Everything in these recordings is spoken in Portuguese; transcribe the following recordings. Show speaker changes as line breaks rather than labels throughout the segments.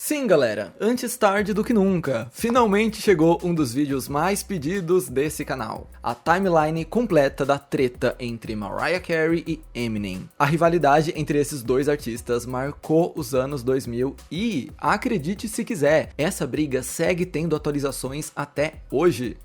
Sim, galera, antes tarde do que nunca, finalmente chegou um dos vídeos mais pedidos desse canal. A timeline completa da treta entre Mariah Carey e Eminem. A rivalidade entre esses dois artistas marcou os anos 2000 e, acredite se quiser, essa briga segue tendo atualizações até hoje.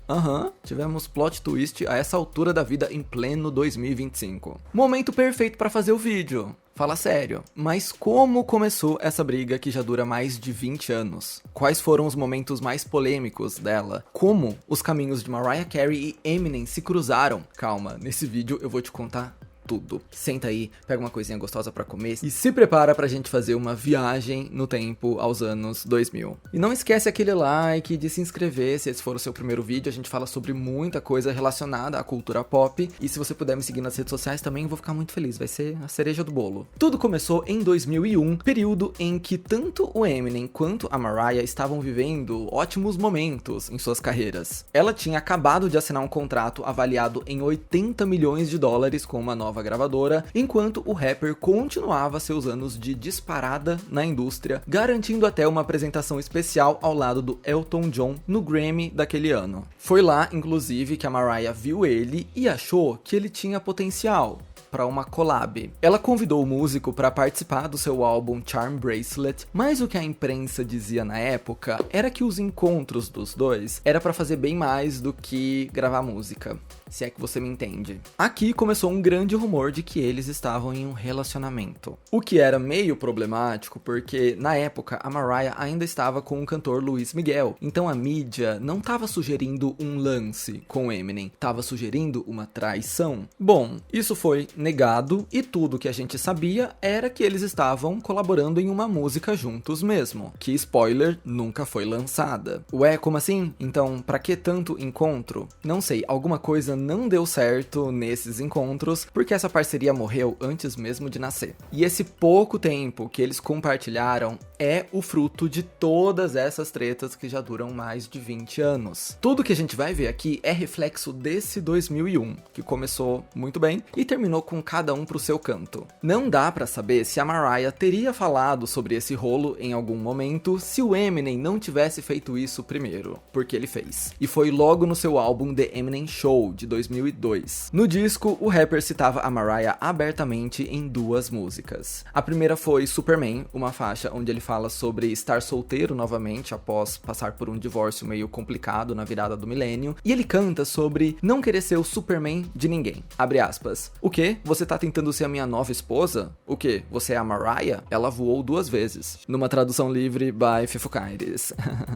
Tivemos plot twist a essa altura da vida em pleno 2025. Momento perfeito para fazer o vídeo. Fala sério, mas como começou essa briga que já dura mais de 20 anos? Quais foram os momentos mais polêmicos dela? Como os caminhos de Mariah Carey e Eminem se cruzaram? Calma, nesse vídeo eu vou te contar tudo. Senta aí, pega uma coisinha gostosa pra comer e se prepara pra gente fazer uma viagem no tempo aos anos 2000. E não esquece aquele like, de se inscrever se esse for o seu primeiro vídeo. A gente fala sobre muita coisa relacionada à cultura pop e se você puder me seguir nas redes sociais também eu vou ficar muito feliz, vai ser a cereja do bolo. Tudo começou em 2001, período em que tanto o Eminem quanto a Mariah estavam vivendo ótimos momentos em suas carreiras. Ela tinha acabado de assinar um contrato avaliado em 80 milhões de dólares com uma nova gravadora, enquanto o rapper continuava seus anos de disparada na indústria, garantindo até uma apresentação especial ao lado do Elton John no Grammy daquele ano. Foi lá, inclusive, que a Mariah viu ele e achou que ele tinha potencial para uma collab. Ela convidou o músico para participar do seu álbum Charm Bracelet, mas o que a imprensa dizia na época era que os encontros dos dois era para fazer bem mais do que gravar música, se é que você me entende. Aqui começou um grande rumor de que eles estavam em um relacionamento, o que era meio problemático porque na época a Mariah ainda estava com o cantor Luis Miguel, então a mídia não estava sugerindo um lance com Eminem, estava sugerindo uma traição. Bom, isso foi negado e tudo que a gente sabia era que eles estavam colaborando em uma música juntos mesmo, que, spoiler, nunca foi lançada. Ué, como assim? Então, pra que tanto encontro? Não sei, alguma coisa não deu certo nesses encontros, porque essa parceria morreu antes mesmo de nascer. E esse pouco tempo que eles compartilharam é o fruto de todas essas tretas que já duram mais de 20 anos. Tudo que a gente vai ver aqui é reflexo desse 2001, que começou muito bem e terminou com cada um pro seu canto. Não dá pra saber se a Mariah teria falado sobre esse rolo em algum momento se o Eminem não tivesse feito isso primeiro, porque ele fez. E foi logo no seu álbum The Eminem Show, de 2002. No disco, o rapper citava a Mariah abertamente em duas músicas. A primeira foi Superman, uma faixa onde ele fala sobre estar solteiro novamente após passar por um divórcio meio complicado na virada do milênio, e ele canta sobre não querer ser o Superman de ninguém. Abre aspas. O quê? Você tá tentando ser a minha nova esposa? O quê? Você é a Mariah? Ela voou 2 vezes. Numa tradução livre by Fifucaires.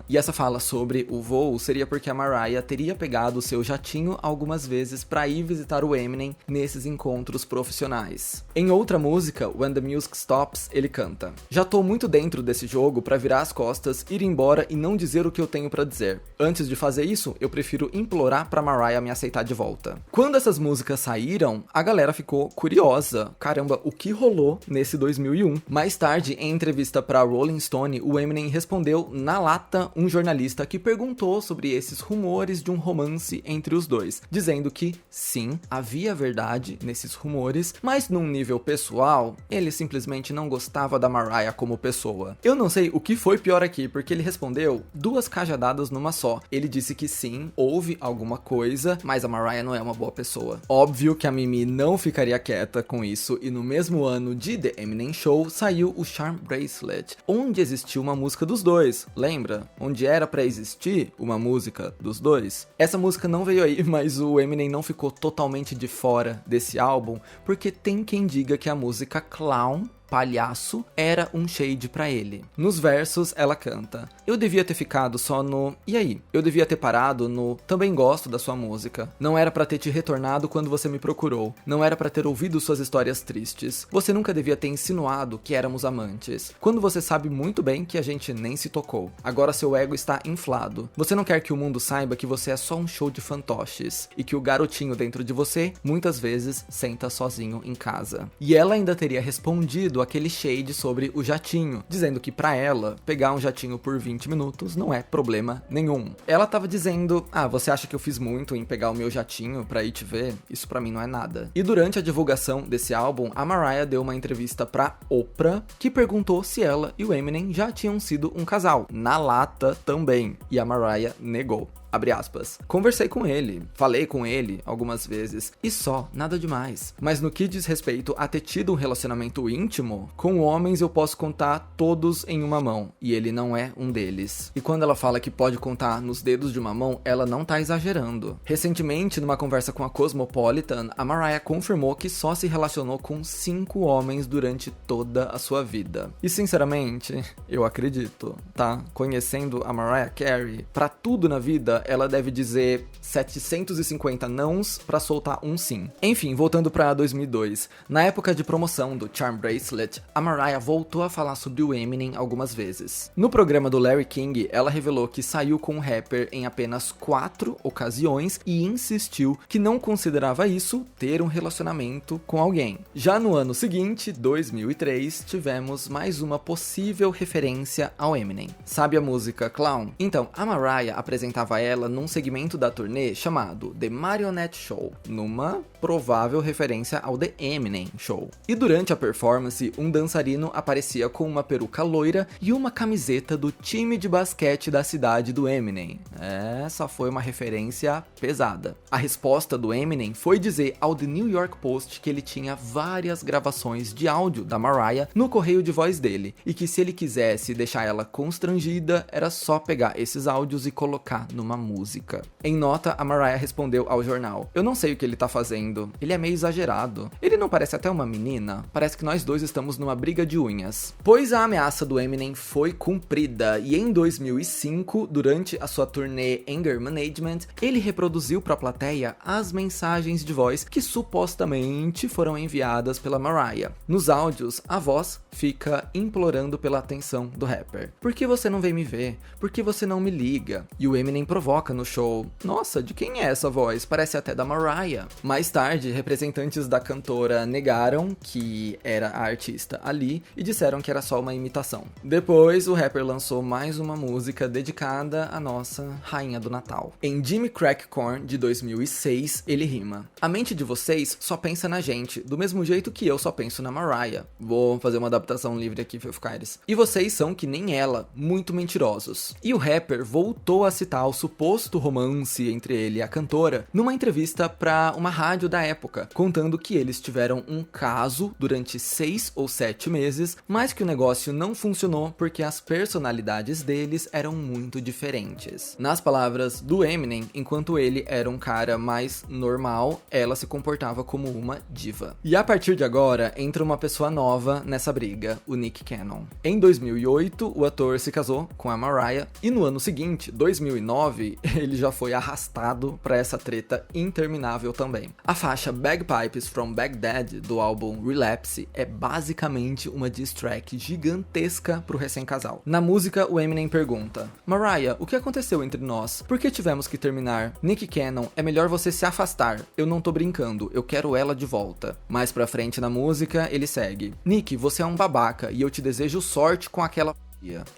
E essa fala sobre o voo seria porque a Mariah teria pegado o seu jatinho algumas vezes pra ir visitar o Eminem nesses encontros profissionais. Em outra música, When the Music Stops, ele canta: já tô muito dentro desse jogo pra virar as costas, ir embora e não dizer o que eu tenho pra dizer. Antes de fazer isso, eu prefiro implorar pra Mariah me aceitar de volta. Quando essas músicas saíram, a galera ficou curiosa. Caramba, o que rolou nesse 2001? Mais tarde, em entrevista para Rolling Stone, o Eminem respondeu na lata um jornalista que perguntou sobre esses rumores de um romance entre os dois, dizendo que sim, havia verdade nesses rumores, mas num nível pessoal, ele simplesmente não gostava da Mariah como pessoa. Eu não sei o que foi pior aqui, porque ele respondeu 2 cajadadas numa só. Ele disse que sim, houve alguma coisa, mas a Mariah não é uma boa pessoa. Óbvio que a Mimi não ficaria quieta com isso, e no mesmo ano de The Eminem Show saiu o Charm Bracelet, onde existiu uma música dos dois, lembra? Onde era pra existir uma música dos dois. Essa música não veio aí, mas o Eminem não ficou totalmente de fora desse álbum, porque tem quem diga que a música Clown, palhaço, era um shade pra ele. Nos versos, ela canta: eu devia ter ficado só no e aí? Eu devia ter parado no também gosto da sua música. Não era pra ter te retornado quando você me procurou. Não era pra ter ouvido suas histórias tristes. Você nunca devia ter insinuado que éramos amantes, quando você sabe muito bem que a gente nem se tocou. Agora seu ego está inflado. Você não quer que o mundo saiba que você é só um show de fantoches e que o garotinho dentro de você, muitas vezes, senta sozinho em casa. E ela ainda teria respondido descido aquele shade sobre o jatinho, dizendo que pra ela, pegar um jatinho por 20 minutos não é problema nenhum. Ela tava dizendo, você acha que eu fiz muito em pegar o meu jatinho pra ir te ver? Isso pra mim não é nada. E durante a divulgação desse álbum, a Mariah deu uma entrevista pra Oprah, que perguntou se ela e o Eminem já tinham sido um casal, na lata também, e a Mariah negou. Abre aspas. Conversei com ele, falei com ele algumas vezes e só, nada demais. Mas no que diz respeito a ter tido um relacionamento íntimo, com homens eu posso contar todos em uma mão e ele não é um deles. E quando ela fala que pode contar nos dedos de uma mão, ela não tá exagerando. Recentemente, numa conversa com a Cosmopolitan, a Mariah confirmou que só se relacionou com 5 homens durante toda a sua vida. E sinceramente, eu acredito, tá? Conhecendo a Mariah Carey, pra tudo na vida, ela deve dizer 750 nãos pra soltar um sim. Enfim, voltando pra 2002. Na época de promoção do Charm Bracelet, a Mariah voltou a falar sobre o Eminem algumas vezes. No programa do Larry King, ela revelou que saiu com o rapper em apenas 4 ocasiões e insistiu que não considerava isso ter um relacionamento com alguém. Já no ano seguinte, 2003, tivemos mais uma possível referência ao Eminem. Sabe a música Clown? Então, a Mariah apresentava ela num segmento da turnê chamado The Marionette Show, numa provável referência ao The Eminem Show. E durante a performance, um dançarino aparecia com uma peruca loira e uma camiseta do time de basquete da cidade do Eminem. Essa foi uma referência pesada. A resposta do Eminem foi dizer ao The New York Post que ele tinha várias gravações de áudio da Mariah no correio de voz dele, e que se ele quisesse deixar ela constrangida, era só pegar esses áudios e colocar numa música. Em nota, a Mariah respondeu ao jornal: eu não sei o que ele tá fazendo, ele é meio exagerado. Ele não parece até uma menina? Parece que nós dois estamos numa briga de unhas. Pois a ameaça do Eminem foi cumprida, e em 2005, durante a sua turnê Anger Management, ele reproduziu pra plateia as mensagens de voz que supostamente foram enviadas pela Mariah. Nos áudios, a voz fica implorando pela atenção do rapper. Por que você não vem me ver? Por que você não me liga? E o Eminem provoca no show: nossa, de quem é essa voz? Parece até da Mariah. Mais tarde, representantes da cantora negaram que era a artista ali e disseram que era só uma imitação. Depois, o rapper lançou mais uma música dedicada à nossa rainha do Natal. Em Jimmy Crack Corn, de 2006, ele rima: a mente de vocês só pensa na gente, do mesmo jeito que eu só penso na Mariah. Vou fazer uma adaptação livre aqui, Fefcaires. E vocês são que nem ela, muito mentirosos. E o rapper voltou a citar o suposto romance entre ele e a cantora numa entrevista para uma rádio da época, contando que eles tiveram um caso durante 6 ou 7 meses, mas que o negócio não funcionou porque as personalidades deles eram muito diferentes. Nas palavras do Eminem, enquanto ele era um cara mais normal, ela se comportava como uma diva. E a partir de agora, entra uma pessoa nova nessa briga, o Nick Cannon. Em 2008, o ator se casou com a Mariah, e no ano seguinte, 2009, ele já foi arrastado para essa treta interminável também. A faixa Bagpipes from Baghdad, do álbum Relapse, é basicamente uma diss track gigantesca pro recém-casal. Na música, o Eminem pergunta: Mariah, o que aconteceu entre nós? Por que tivemos que terminar? Nick Cannon, é melhor você se afastar. Eu não tô brincando, eu quero ela de volta. Mais pra frente na música, ele segue: Nick, você é um babaca e eu te desejo sorte com aquela...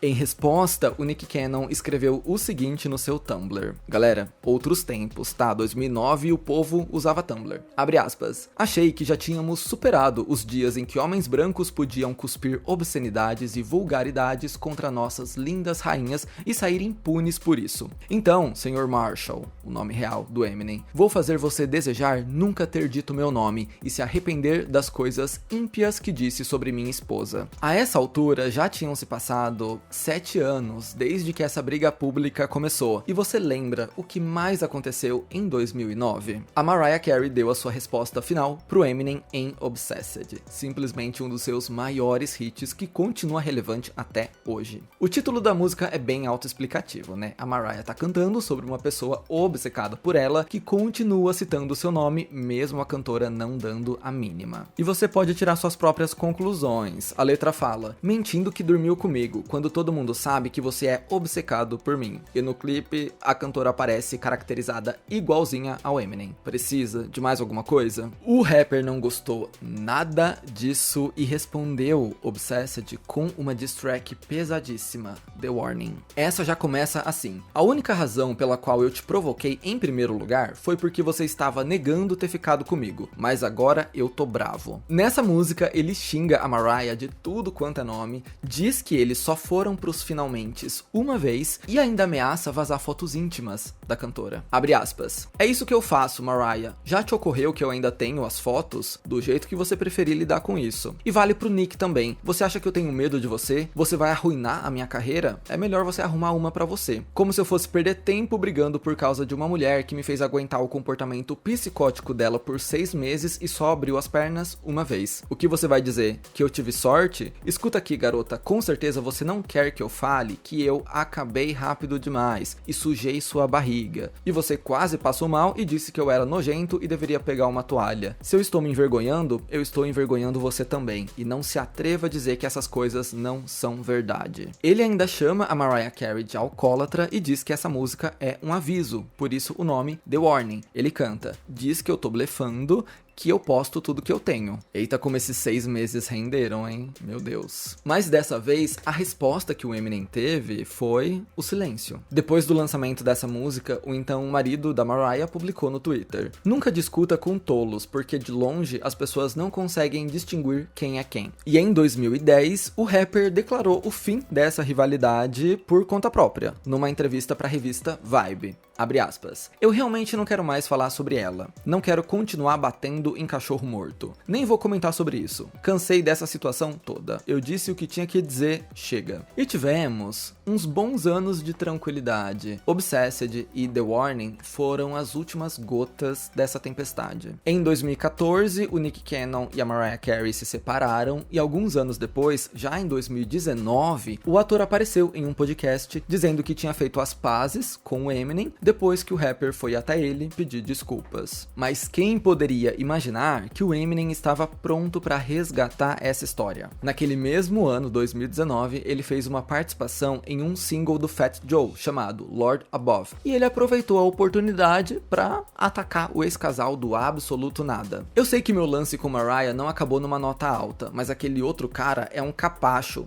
Em resposta, o Nick Cannon escreveu o seguinte no seu Tumblr. Galera, outros tempos, tá? 2009 e o povo usava Tumblr. Abre aspas. Achei que já tínhamos superado os dias em que homens brancos podiam cuspir obscenidades e vulgaridades contra nossas lindas rainhas e sair impunes por isso. Então, Sr. Marshall, o nome real do Eminem, vou fazer você desejar nunca ter dito meu nome e se arrepender das coisas ímpias que disse sobre minha esposa. A essa altura, já tinham se passado 7 anos desde que essa briga pública começou. E você lembra o que mais aconteceu em 2009? A Mariah Carey deu a sua resposta final pro Eminem em Obsessed, simplesmente um dos seus maiores hits que continua relevante até hoje. O título da música é bem autoexplicativo, né? A Mariah tá cantando sobre uma pessoa obcecada por ela que continua citando seu nome, mesmo a cantora não dando a mínima. E você pode tirar suas próprias conclusões. A letra fala: mentindo que dormiu comigo, comigo quando todo mundo sabe que você é obcecado por mim. E no clipe, a cantora aparece caracterizada igualzinha ao Eminem. Precisa de mais alguma coisa? O rapper não gostou nada disso e respondeu Obsessed com uma diss track pesadíssima, The Warning. Essa já começa assim: a única razão pela qual eu te provoquei em primeiro lugar foi porque você estava negando ter ficado comigo, mas agora eu tô bravo. Nessa música, ele xinga a Mariah de tudo quanto é nome, diz que eles só foram pros finalmentes uma vez e ainda ameaça vazar fotos íntimas da cantora. Abre aspas. É isso que eu faço, Mariah. Já te ocorreu que eu ainda tenho as fotos? Do jeito que você preferir lidar com isso. E vale pro Nick também. Você acha que eu tenho medo de você? Você vai arruinar a minha carreira? É melhor você arrumar uma pra você. Como se eu fosse perder tempo brigando por causa de uma mulher que me fez aguentar o comportamento psicótico dela por 6 meses e só abriu as pernas uma vez. O que você vai dizer? Que eu tive sorte? Escuta aqui, garota, com certeza você não quer que eu fale que eu acabei rápido demais e sujei sua barriga. E você quase passou mal e disse que eu era nojento e deveria pegar uma toalha. Se eu estou me envergonhando, eu estou envergonhando você também. E não se atreva a dizer que essas coisas não são verdade. Ele ainda chama a Mariah Carey de alcoólatra e diz que essa música é um aviso, por isso o nome The Warning. Ele canta: diz que eu tô blefando, que eu posto tudo que eu tenho. Eita, como esses 6 meses renderam, hein? Meu Deus. Mas dessa vez, a resposta que o Eminem teve foi o silêncio. Depois do lançamento dessa música, o então marido da Mariah publicou no Twitter: nunca discuta com tolos, porque de longe as pessoas não conseguem distinguir quem é quem. E em 2010, o rapper declarou o fim dessa rivalidade por conta própria, numa entrevista para a revista Vibe. Abre aspas. Eu realmente não quero mais falar sobre ela. Não quero continuar batendo em cachorro morto. Nem vou comentar sobre isso. Cansei dessa situação toda. Eu disse o que tinha que dizer, chega. E tivemos uns bons anos de tranquilidade. Obsessed e The Warning foram as últimas gotas dessa tempestade. Em 2014, o Nick Cannon e a Mariah Carey se separaram e alguns anos depois, já em 2019, o ator apareceu em um podcast dizendo que tinha feito as pazes com o Eminem depois que o rapper foi até ele pedir desculpas. Mas quem poderia imaginar que o Eminem estava pronto para resgatar essa história? Naquele mesmo ano, 2019, ele fez uma participação em um single do Fat Joe, chamado Lord Above. E ele aproveitou a oportunidade para atacar o ex-casal do absoluto nada. Eu sei que meu lance com Mariah não acabou numa nota alta, mas aquele outro cara é um capacho.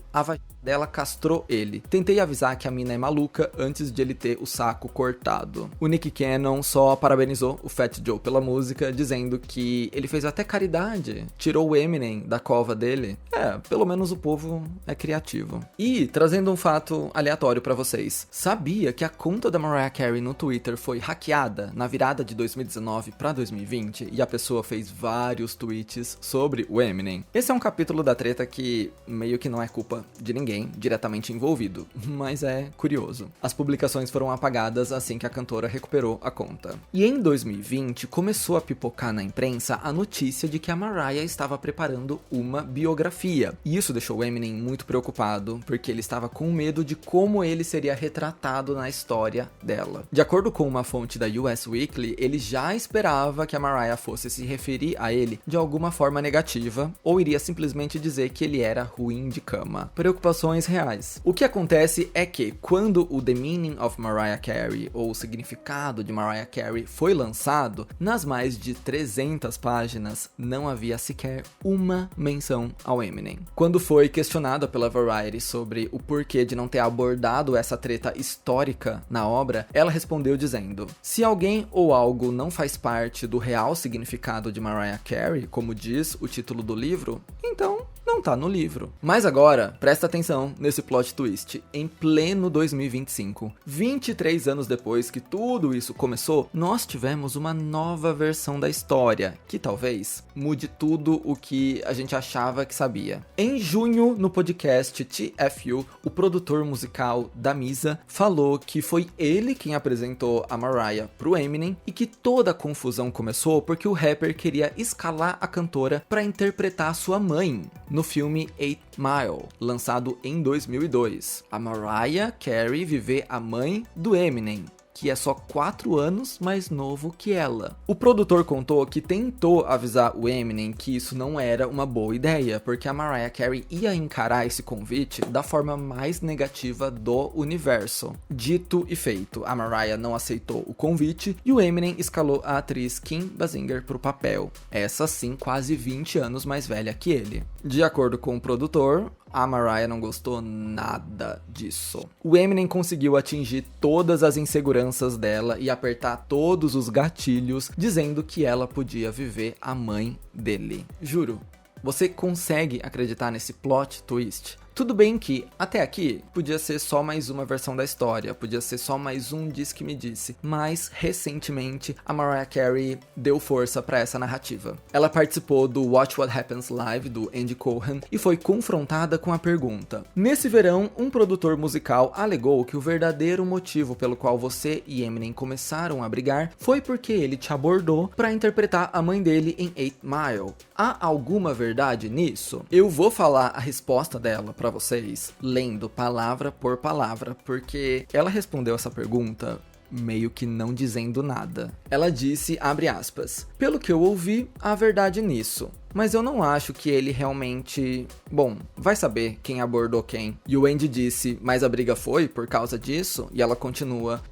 Dela castrou ele. Tentei avisar que a mina é maluca antes de ele ter o saco cortado. O Nick Cannon só parabenizou o Fat Joe pela música, dizendo que ele fez até caridade, tirou o Eminem da cova dele. Pelo menos o povo é criativo. E, trazendo um fato aleatório pra vocês, sabia que a conta da Mariah Carey no Twitter foi hackeada na virada de 2019 pra 2020 e a pessoa fez vários tweets sobre o Eminem? Esse é um capítulo da treta que meio que não é culpa de ninguém diretamente envolvido, mas é curioso. As publicações foram apagadas assim que a cantora recuperou a conta. E em 2020 começou a pipocar na imprensa a notícia de que a Mariah estava preparando uma biografia. E isso deixou o Eminem muito preocupado, porque ele estava com medo de como ele seria retratado na história dela. De acordo com uma fonte da US Weekly, ele já esperava que a Mariah fosse se referir a ele de alguma forma negativa, ou iria simplesmente dizer que ele era ruim de cama. Preocupações reais. O que acontece é que, quando o The Meaning of Mariah Carey, ou o significado de Mariah Carey, foi lançado, nas mais de 300 páginas não havia sequer uma menção ao Eminem. Quando foi questionada pela Variety sobre o porquê de não ter abordado essa treta histórica na obra, ela respondeu dizendo: se alguém ou algo não faz parte do real significado de Mariah Carey, como diz o título do livro, então não tá no livro. Mas agora, presta atenção nesse plot twist. Em pleno 2025, 23 anos depois que tudo isso começou, nós tivemos uma nova versão da história, que talvez mude tudo o que a gente achava que sabia. Em junho, no podcast TFU, o produtor musical da Misa falou que foi ele quem apresentou a Mariah pro Eminem e que toda a confusão começou porque o rapper queria escalar a cantora para interpretar sua mãe no filme 8 Mile, lançado em 2002. A Mariah Carey viver a mãe do Eminem. que é só 4 anos mais novo que ela. O produtor contou que tentou avisar o Eminem que isso não era uma boa ideia, porque a Mariah Carey ia encarar esse convite da forma mais negativa do universo. Dito e feito, a Mariah não aceitou o convite e o Eminem escalou a atriz Kim Basinger para o papel, essa sim quase 20 anos mais velha que ele. De acordo com o produtor, a Mariah não gostou nada disso. O Eminem conseguiu atingir todas as inseguranças dela e apertar todos os gatilhos, dizendo que ela podia viver a mãe dele. Juro, você consegue acreditar nesse plot twist? Tudo bem que, até aqui, podia ser só mais uma versão da história, podia ser só mais um Diz Que Me Disse, mas, recentemente, a Mariah Carey deu força para essa narrativa. Ela participou do Watch What Happens Live, do Andy Cohen, e foi confrontada com a pergunta: nesse verão, um produtor musical alegou que o verdadeiro motivo pelo qual você e Eminem começaram a brigar foi porque ele te abordou para interpretar a mãe dele em 8 Mile. Há alguma verdade nisso? Eu vou falar a resposta dela para vocês, lendo palavra por palavra, porque ela respondeu essa pergunta meio que não dizendo nada. Ela disse, abre aspas, pelo que eu ouvi, há verdade nisso. Mas eu não acho que ele realmente... Bom, vai saber quem abordou quem. E o Andy disse, mas a briga foi por causa disso? E ela continua,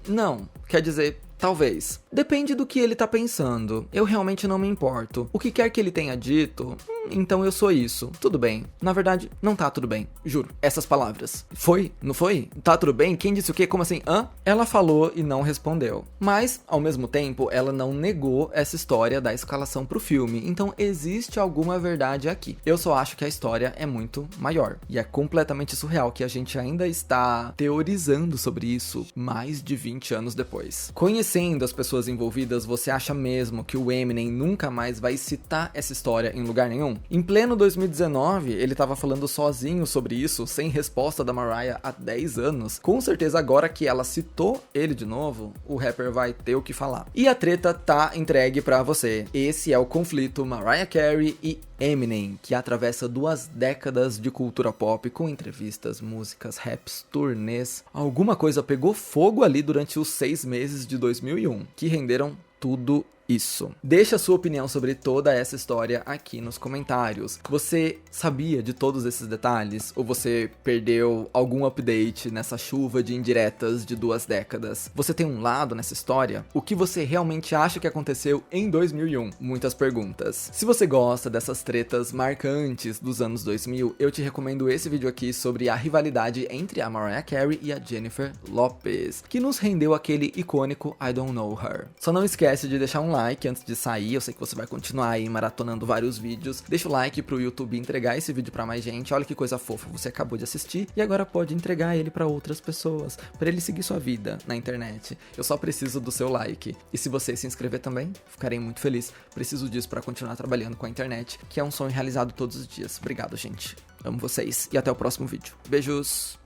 não, quer dizer... Talvez. Depende do que ele tá pensando. Eu realmente não me importo. O que quer que ele tenha dito, então eu sou isso. Tudo bem. Na verdade, não tá tudo bem. Juro. Essas palavras. Foi? Não foi? Tá tudo bem? Quem disse o quê? Como assim? Hã? Ela falou e não respondeu. Mas, ao mesmo tempo, ela não negou essa história da escalação pro filme. Então, existe alguma verdade aqui. Eu só acho que a história é muito maior. E é completamente surreal que a gente ainda está teorizando sobre isso mais de 20 anos depois. Conhecendo as pessoas envolvidas, você acha mesmo que o Eminem nunca mais vai citar essa história em lugar nenhum? Em pleno 2019, ele tava falando sozinho sobre isso, sem resposta da Mariah há 10 anos. Com certeza agora que ela citou ele de novo, o rapper vai ter o que falar. E a treta tá entregue pra você. Esse é o conflito Mariah Carey e Eminem, que atravessa 2 décadas de cultura pop com entrevistas, músicas, raps, turnês. Alguma coisa pegou fogo ali durante os 6 meses de 2001, que renderam tudo isso. Deixa a sua opinião sobre toda essa história aqui nos comentários. Você sabia de todos esses detalhes? Ou você perdeu algum update nessa chuva de indiretas de 2 décadas? Você tem um lado nessa história? O que você realmente acha que aconteceu em 2001? Muitas perguntas. Se você gosta dessas tretas marcantes dos anos 2000, eu te recomendo esse vídeo aqui sobre a rivalidade entre a Mariah Carey e a Jennifer Lopez, que nos rendeu aquele icônico I Don't Know Her. Só não esquece de deixar um like antes de sair, eu sei que você vai continuar aí maratonando vários vídeos. Deixa o like pro YouTube entregar esse vídeo pra mais gente. Olha que coisa fofa, você acabou de assistir e agora pode entregar ele pra outras pessoas, pra ele seguir sua vida na internet. Eu só preciso do seu like. E se você se inscrever também, ficarei muito feliz. Preciso disso pra continuar trabalhando com a internet, que é um sonho realizado todos os dias. Obrigado, gente. Amo vocês e até o próximo vídeo. Beijos!